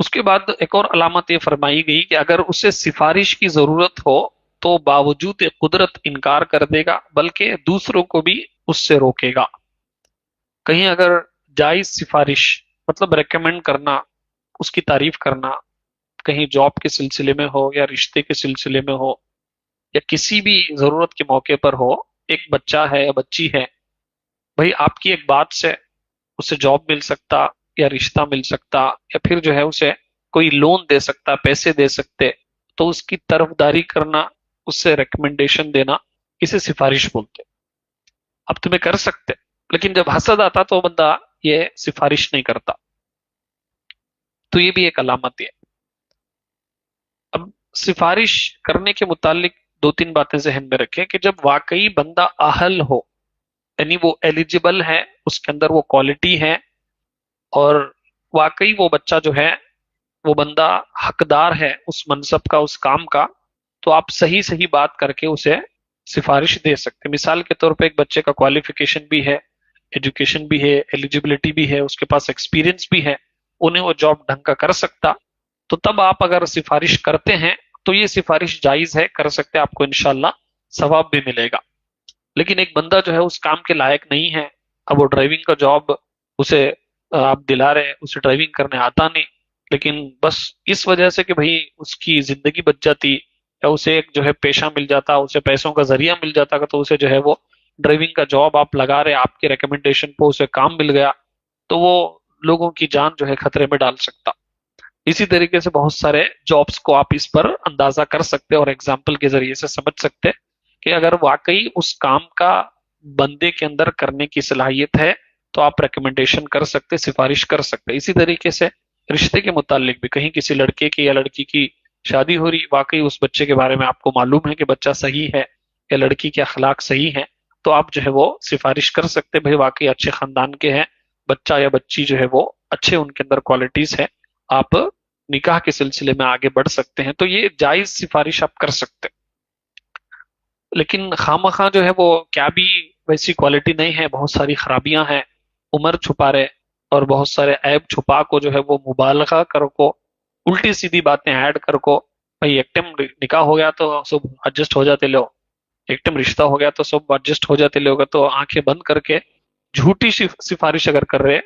اس کے بعد ایک اور علامت یہ فرمائی گئی کہ اگر اسے سفارش کی ضرورت ہو تو باوجود قدرت انکار کر دے گا، بلکہ دوسروں کو بھی اس سے روکے گا۔ کہیں اگر جائز سفارش مطلب ریکمینڈ کرنا، اس کی تعریف کرنا، کہیں جاب کے سلسلے میں ہو یا رشتے کے سلسلے میں ہو یا کسی بھی ضرورت کے موقع پر ہو، ایک بچہ ہے یا بچی ہے، بھئی آپ کی ایک بات سے اسے جاب مل سکتا یا رشتہ مل سکتا یا پھر جو ہے اسے کوئی لون دے سکتا، پیسے دے سکتے، تو اس کی طرفداری کرنا، اس سے ریکمنڈیشن دینا، اسے سفارش بولتے۔ اب تمہیں کر سکتے، لیکن جب حسد آتا تو بندہ یہ سفارش نہیں کرتا۔ تو یہ بھی ایک علامت ہے۔ اب سفارش کرنے کے متعلق دو تین باتیں ذہن میں رکھیں کہ جب واقعی بندہ اہل ہو، یعنی وہ ایلیجیبل ہے، اس کے اندر وہ کوالٹی ہے، اور واقعی وہ بچہ جو ہے وہ بندہ حقدار ہے اس منصب کا، اس کام کا، تو آپ صحیح صحیح بات کر کے اسے سفارش دے سکتے۔ مثال کے طور پہ ایک بچے کا کوالیفیکیشن بھی ہے، ایجوکیشن بھی ہے، ایلیجیبلٹی بھی ہے، اس کے پاس ایکسپیرینس بھی ہے، انہیں وہ جاب ڈھنگ کا کر سکتا، تو تب آپ اگر سفارش کرتے ہیں تو یہ سفارش جائز ہے، کر سکتے، آپ کو انشاءاللہ ثواب بھی ملے گا۔ لیکن ایک بندہ جو ہے اس کام کے لائق نہیں ہے، اب وہ ڈرائیونگ کا جاب اسے آپ دلا رہے، اسے ڈرائیونگ کرنے آتا نہیں، لیکن بس اس وجہ سے کہ بھئی اس کی زندگی بچ جاتی یا اسے ایک جو ہے پیشہ مل جاتا، اسے پیسوں کا ذریعہ مل جاتا، تو اسے جو ہے وہ ڈرائیونگ کا جاب آپ لگا رہے، آپ کے ریکمنڈیشن پہ اسے کام مل گیا، تو وہ لوگوں کی جان جو ہے خطرے میں ڈال سکتا۔ اسی طریقے سے بہت سارے جابس کو آپ اس پر اندازہ کر سکتے اور ایگزامپل کے ذریعے سے سمجھ سکتے کہ اگر واقعی اس کام کا بندے کے اندر کرنے کی صلاحیت ہے تو آپ ریکمنڈیشن کر سکتے، سفارش کر سکتے۔ اسی طریقے سے رشتے کے متعلق بھی، کہیں کسی لڑکے کی یا لڑکی کی شادی ہو رہی، واقعی اس بچے کے بارے میں آپ کو معلوم ہے کہ بچہ صحیح ہے یا لڑکی کے اخلاق صحیح ہیں، تو آپ جو ہے وہ سفارش کر سکتے، بھئی واقعی اچھے خاندان کے ہیں، بچہ یا بچی جو ہے وہ اچھے ان کے اندر کوالٹیز ہے، آپ نکاح کے سلسلے میں آگے بڑھ سکتے ہیں۔ تو یہ جائز سفارش آپ کر سکتے، لیکن خواہ جو ہے وہ کیا بھی ویسی کوالٹی نہیں ہے، بہت ساری خرابیاں ہیں، عمر چھپا رہے اور بہت سارے عیب چھپا کو جو ہے وہ مبالغہ کر کو الٹی سیدھی باتیں ایڈ کر کو، بھئی ایک ٹائم نکاح ہو گیا تو سب ایڈجسٹ ہو جاتے لو، ایک ٹائم رشتہ ہو گیا تو سب ایڈجسٹ ہو جاتے لوگ، تو آنکھیں بند کر کے جھوٹی سفارش اگر کر رہے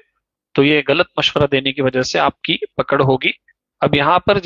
تو یہ غلط مشورہ دینے کی وجہ سے آپ کی پکڑ ہوگی۔ اب یہاں پر